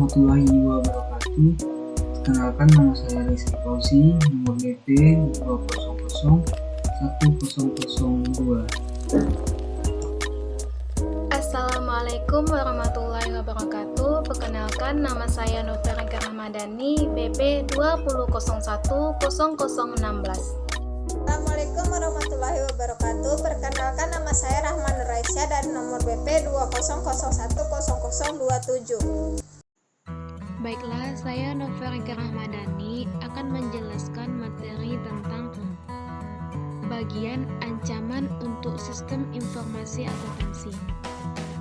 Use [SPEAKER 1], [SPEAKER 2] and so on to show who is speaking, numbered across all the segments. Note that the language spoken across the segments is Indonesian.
[SPEAKER 1] warahmatullahi wabarakatuh. Kenalkan, nama saya Rizky Fauzi, nomor BP 2001002.
[SPEAKER 2] Assalamualaikum warahmatullahi wabarakatuh. Perkenalkan, nama saya Noverenka Rahmadani, BP 2001016.
[SPEAKER 3] Assalamualaikum warahmatullahi wabarakatuh. Perkenalkan, nama saya Rahman Nuraisyah dan nomor BP 200100027.
[SPEAKER 4] Baiklah, saya Noverenka Rahmadani akan menjelaskan materi tentang bagian ancaman untuk sistem informasi akuntansi.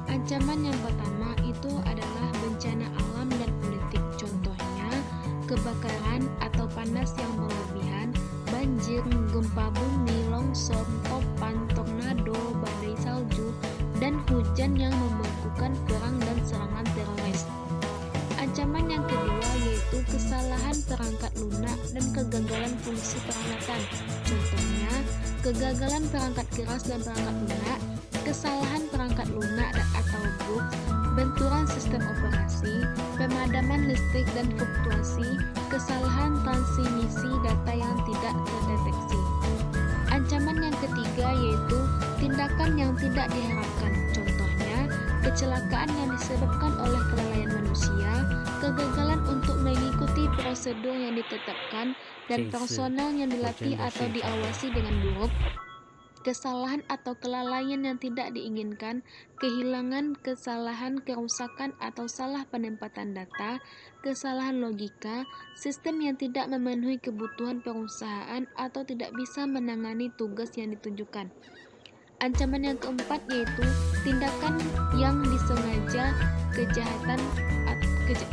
[SPEAKER 4] Ancaman yang pertama itu adalah bencana alam dan politik. Contohnya, kebakaran atau panas yang berlebihan, banjir, gempa bumi, longsor, topan, tornado, badai salju, dan hujan yang membekukan, perang dan serangan teroris. Ancaman yang kedua yaitu kesalahan perangkat lunak dan kegagalan fungsi peralatan. Contohnya, kegagalan perangkat keras dan perangkat lunak, kesalahan perangkat lunak atau bug, benturan sistem operasi, pemadaman listrik dan fluktuasi, kesalahan transmisi data yang tidak terdeteksi. Ancaman yang ketiga yaitu tindakan yang tidak diharapkan. Contohnya, kecelakaan yang disebabkan oleh kelalaian manusia, kegagalan untuk mengikuti prosedur yang ditetapkan, dan personel yang dilatih atau diawasi dengan buruk, kesalahan atau kelalaian yang tidak diinginkan, kehilangan, kesalahan, kerusakan atau salah penempatan data, kesalahan logika, sistem yang tidak memenuhi kebutuhan perusahaan atau tidak bisa menangani tugas yang ditunjukkan. Ancaman yang keempat yaitu tindakan yang disengaja, kejahatan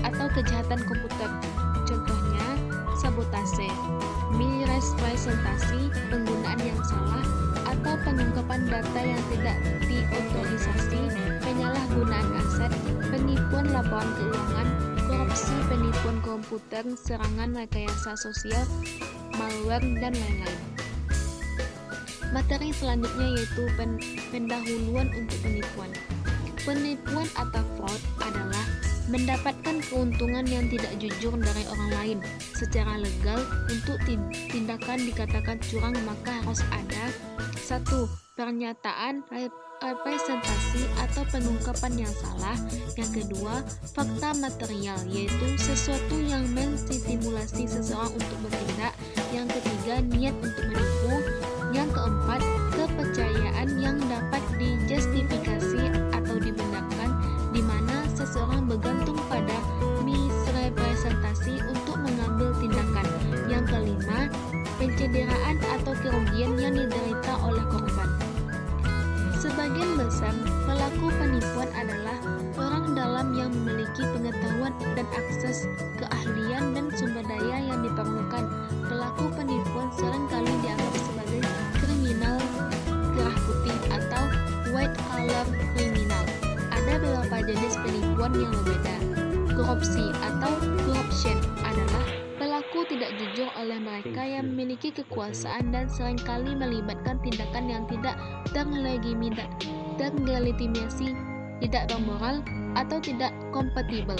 [SPEAKER 4] atau kejahatan komputer. Contohnya, sabotase, misrepresentasi, penggunaan yang salah, atau pengungkapan data yang tidak diotorisasi, penyalahgunaan aset, penipuan laporan keuangan, korupsi, penipuan komputer, serangan rekayasa sosial, malware, dan lain-lain. Materi selanjutnya yaitu pendahuluan untuk penipuan. Penipuan atau fraud adalah mendapatkan keuntungan yang tidak jujur dari orang lain secara legal. Untuk tindakan dikatakan curang, maka harus ada 1. Pernyataan representasi atau pengungkapan yang salah. Yang kedua, fakta material, yaitu sesuatu yang menstimulasi seseorang untuk bertindak. Yang ketiga, niat untuk menipu. Yang keempat, kepercayaan yang dapat dijustifikasi atau dibenarkan, di mana seseorang bergantung pada misrepresentasi untuk mengambil tindakan. Yang kelima, pencederaan atau kerugian yang diderita oleh korban. Sebagian besar pelaku penipuan adalah orang dalam yang memiliki pengetahuan dan akses keahlian dan sumber daya yang diperlukan. Pelaku penipuan seringkali dianggap sebagai kriminal kerah putih atau white collar kriminal. Ada beberapa jenis penipuan yang berbeda. Korupsi atau corruption adalah pelaku tidak jujur oleh mereka yang memiliki kekuasaan dan seringkali melibatkan tindakan yang tidak terlegitimasi, tidak bermoral, atau tidak kompatibel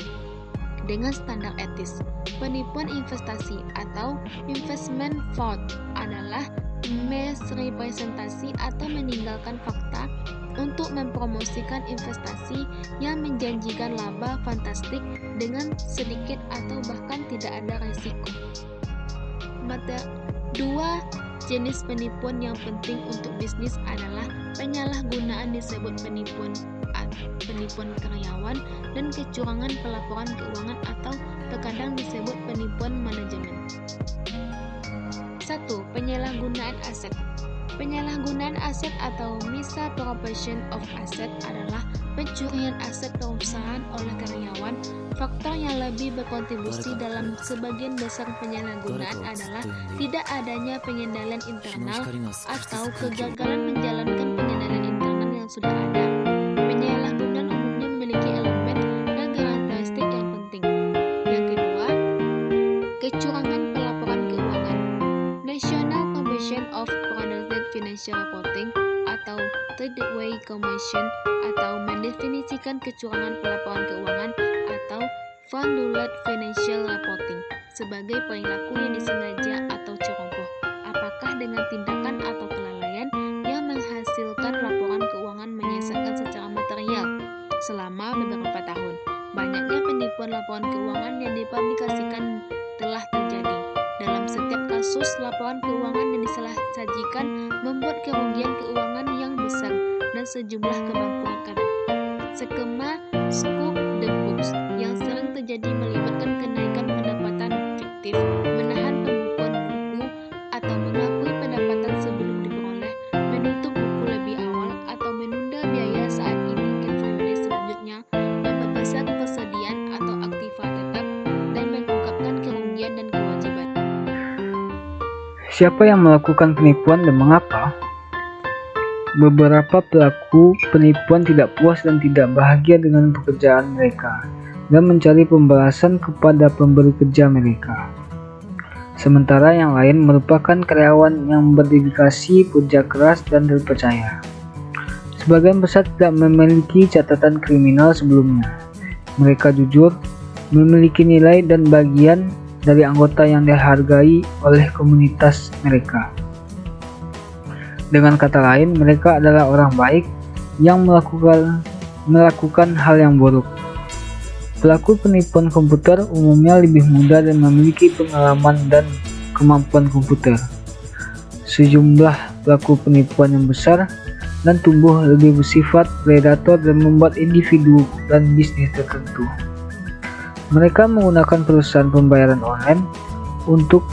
[SPEAKER 4] dengan standar etis. Penipuan investasi atau investment fraud adalah misrepresentasi atau meninggalkan fakta untuk mempromosikan investasi yang menjanjikan laba fantastik dengan sedikit atau bahkan tidak ada risiko. Dua jenis penipuan yang penting untuk bisnis adalah penyalahgunaan disebut penipuan karyawan dan kecurangan pelaporan keuangan atau terkadang disebut penipuan manajemen. 1. Penyalahgunaan aset. Penyalahgunaan aset atau misappropriation of asset adalah pencurian aset perusahaan oleh karyawan. Faktor yang lebih berkontribusi dalam sebagian besar penyalahgunaan adalah tidak adanya pengendalian internal atau kegagalan menjalankan pengendalian internal yang sudah ada. Penyalahgunaan umumnya memiliki elemen dan karakteristik yang penting. Yang kedua, kecurangan pelaporan keuangan. National Commission of Product Financial Reporting atau Third-Way Commission atau mendefinisikan kecurangan pelaporan keuangan atau fraudulent financial reporting sebagai perilaku yang disengaja atau ceroboh. Apakah dengan tindakan atau kelalaian yang menghasilkan laporan keuangan menyesalkan secara material selama beberapa tahun. Banyaknya penipuan laporan keuangan yang dipublikasikan telah terjadi. Dalam setiap kasus, laporan keuangan yang disajikan membuat kerugian keuangan yang besar dan sejumlah kebangkrutan. Skema scoop the books yang sering terjadi melibatkan kenaikan pendapatan fiktif, menahan pembukuan buku atau mengakui pendapatan sebelum diperoleh, menutup buku lebih awal atau menunda biaya saat ini ke triliun selanjutnya, membebaskan persediaan atau aktiva tetap, dan mengungkapkan kerugian dan kewajiban.
[SPEAKER 1] Siapa yang melakukan penipuan dan mengapa? Beberapa pelaku penipuan tidak puas dan tidak bahagia dengan pekerjaan mereka dan mencari pembalasan kepada pemberi kerja mereka. Sementara yang lain merupakan karyawan yang berdedikasi, kerja keras, dan terpercaya. Sebagian besar tidak memiliki catatan kriminal sebelumnya. Mereka jujur, memiliki nilai dan bagian dari anggota yang dihargai oleh komunitas mereka. Dengan kata lain, mereka adalah orang baik yang melakukan hal yang buruk. Pelaku penipuan komputer umumnya lebih muda dan memiliki pengalaman dan kemampuan komputer. Sejumlah pelaku penipuan yang besar dan tumbuh lebih bersifat predator dan membuat individu dan bisnis tertentu. Mereka menggunakan perusahaan pembayaran online untuk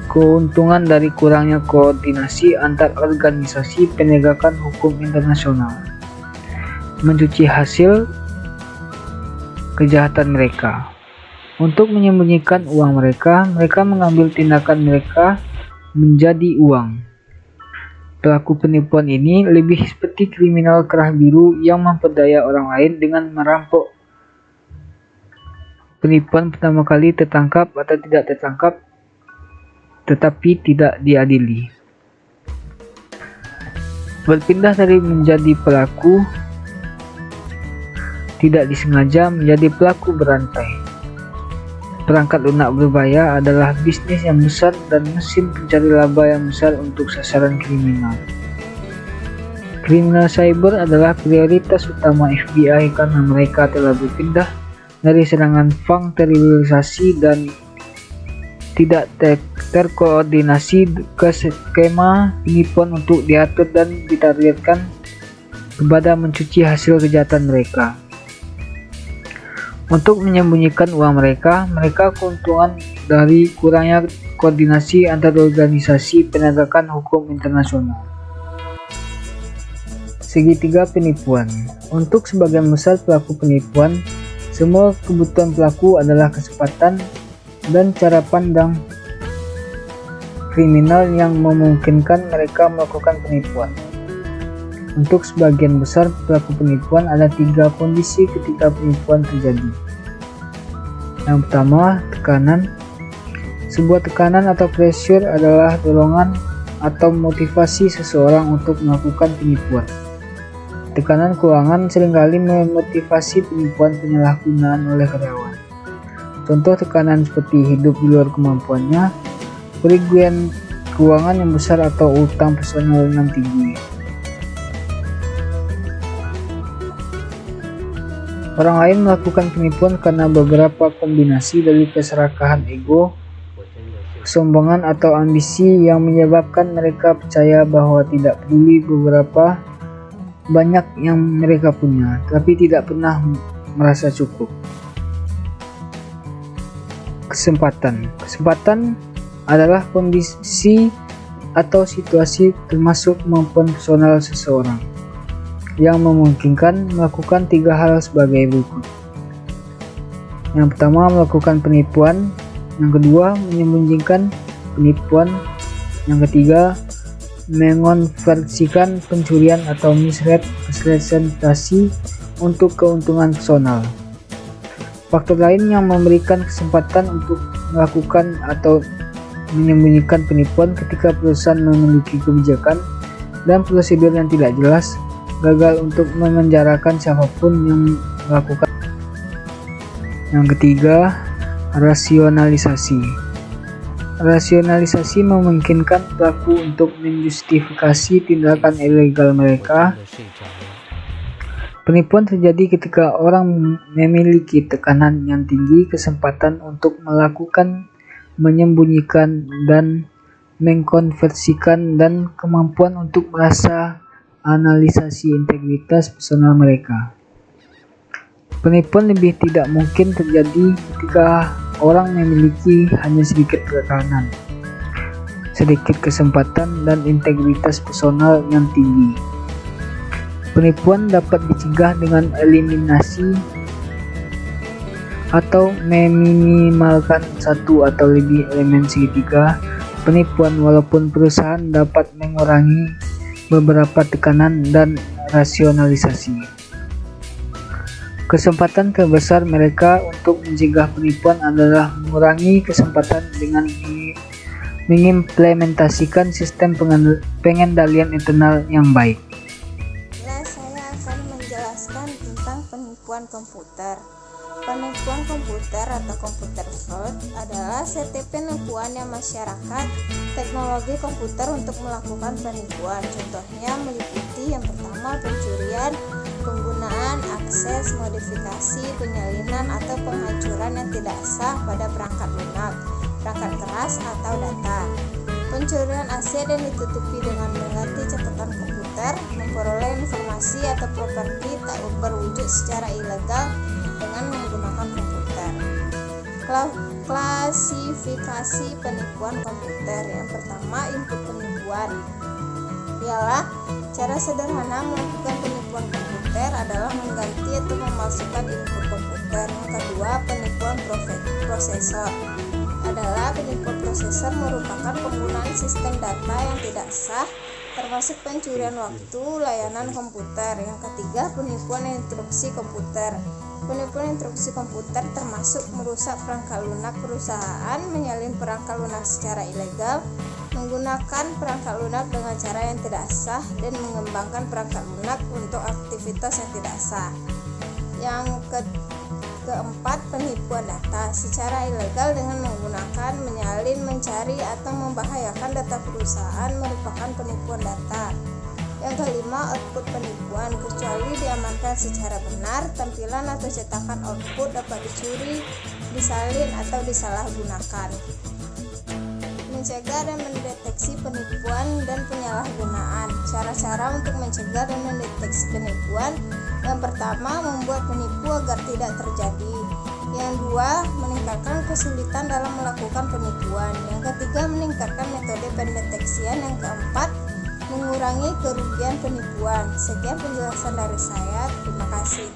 [SPEAKER 1] keuntungan dari kurangnya koordinasi antar organisasi penegakan hukum internasional, mencuci hasil kejahatan mereka. Untuk menyembunyikan uang mereka, mereka mengambil tindakan mereka menjadi uang. Pelaku penipuan ini lebih seperti kriminal kerah biru yang memperdaya orang lain dengan merampok. Penipuan pertama kali tertangkap atau tidak tertangkap, tetapi tidak diadili. Berpindah dari menjadi pelaku tidak disengaja menjadi pelaku berantai. Perangkat lunak berbahaya adalah bisnis yang besar dan mesin pencari laba yang besar untuk sasaran kriminal. Kriminal cyber adalah prioritas utama FBI karena mereka telah berpindah dari serangan fund teriorisasi dan tidak terkoordinasi ke skema penipuan untuk diatur dan ditargetkan kepada mencuci hasil kejahatan mereka. Untuk menyembunyikan uang mereka keuntungan dari kurangnya koordinasi antar organisasi penegakan hukum internasional. Segitiga penipuan. Untuk sebagian besar pelaku penipuan, semua kebutuhan pelaku adalah kesempatan dan cara pandang kriminal yang memungkinkan mereka melakukan penipuan. Untuk sebagian besar pelaku penipuan ada 3 kondisi ketika penipuan terjadi. Yang pertama, tekanan. Sebuah tekanan atau pressure adalah dorongan atau motivasi seseorang untuk melakukan penipuan. Tekanan keuangan seringkali memotivasi penipuan penyalahgunaan oleh karyawan. Contoh tekanan seperti hidup di luar kemampuannya, kerugian keuangan yang besar atau utang personal yang tinggi. Orang lain melakukan penipuan karena beberapa kombinasi dari keserakahan ego, kesombongan atau ambisi yang menyebabkan mereka percaya bahwa tidak peduli beberapa banyak yang mereka punya, tapi tidak pernah merasa cukup. Kesempatan adalah kondisi atau situasi termasuk kemampuan personal seseorang yang memungkinkan melakukan 3 hal sebagai berikut. Yang pertama, melakukan penipuan. Yang kedua, menyembunyikan penipuan. Yang ketiga, mengonversikan pencurian atau misrepresentasi untuk keuntungan personal. Faktor lain yang memberikan kesempatan untuk melakukan atau menyembunyikan penipuan ketika perusahaan memiliki kebijakan dan prosedur yang tidak jelas, gagal untuk memenjarakan siapapun yang melakukan. Yang ketiga, rasionalisasi. Rasionalisasi memungkinkan pelaku untuk menjustifikasi tindakan ilegal mereka. Penipuan terjadi ketika orang memiliki tekanan yang tinggi, kesempatan untuk melakukan, menyembunyikan, dan mengkonversikan, dan kemampuan untuk merasa analisasi integritas personal mereka. Penipuan lebih tidak mungkin terjadi ketika orang memiliki hanya sedikit tekanan, sedikit kesempatan, dan integritas personal yang tinggi. Penipuan dapat dicegah dengan eliminasi atau meminimalkan satu atau lebih elemen segitiga penipuan, walaupun perusahaan dapat mengurangi beberapa tekanan dan rasionalisasi. Kesempatan terbesar mereka untuk mencegah penipuan adalah mengurangi kesempatan dengan mengimplementasikan sistem pengendalian internal yang baik.
[SPEAKER 3] Nah, saya akan menjelaskan tentang penipuan komputer. Penipuan komputer atau computer fraud adalah strategi penipuan masyarakat teknologi komputer untuk melakukan penipuan. Contohnya meliputi yang pertama pencurian, penggunaan akses, modifikasi, penyalinan atau penghancuran yang tidak sah pada perangkat lunak, perangkat keras atau data. Pencurian aset yang ditutupi dengan mengganti catatan komputer, memperoleh informasi atau properti tak berwujud secara ilegal dengan menggunakan komputer. Klasifikasi penipuan komputer. Yang pertama, input penipuan. Ialah cara sederhana melakukan penipuan komputer adalah mengganti atau memalsukan input komputer. Yang kedua, penipuan prosesor. Adalah penipuan prosesor merupakan penggunaan sistem data yang tidak sah, termasuk pencurian waktu layanan komputer. Yang ketiga, penipuan instruksi komputer. Penipuan instruksi komputer termasuk merusak perangkat lunak perusahaan, menyalin perangkat lunak secara ilegal, menggunakan perangkat lunak dengan cara yang tidak sah, dan mengembangkan perangkat lunak untuk aktivitas yang tidak sah. Yang keempat, penipuan data secara ilegal dengan menggunakan, menyalin, mencari, atau membahayakan data perusahaan merupakan penipuan data. Yang kelima, output penipuan. Kecuali diamankan secara benar, tampilan atau cetakan output dapat dicuri, disalin, atau disalahgunakan. Mencegah dan mendeteksi penipuan dan penyalahgunaan. Cara-cara untuk mencegah dan mendeteksi penipuan. Yang pertama, membuat penipu agar tidak terjadi. Yang dua, meningkatkan kesulitan dalam melakukan penipuan. Yang ketiga, meningkatkan metode pendeteksian. Yang keempat, mengurangi kerugian penipuan. Sekian penjelasan dari saya. Terima kasih.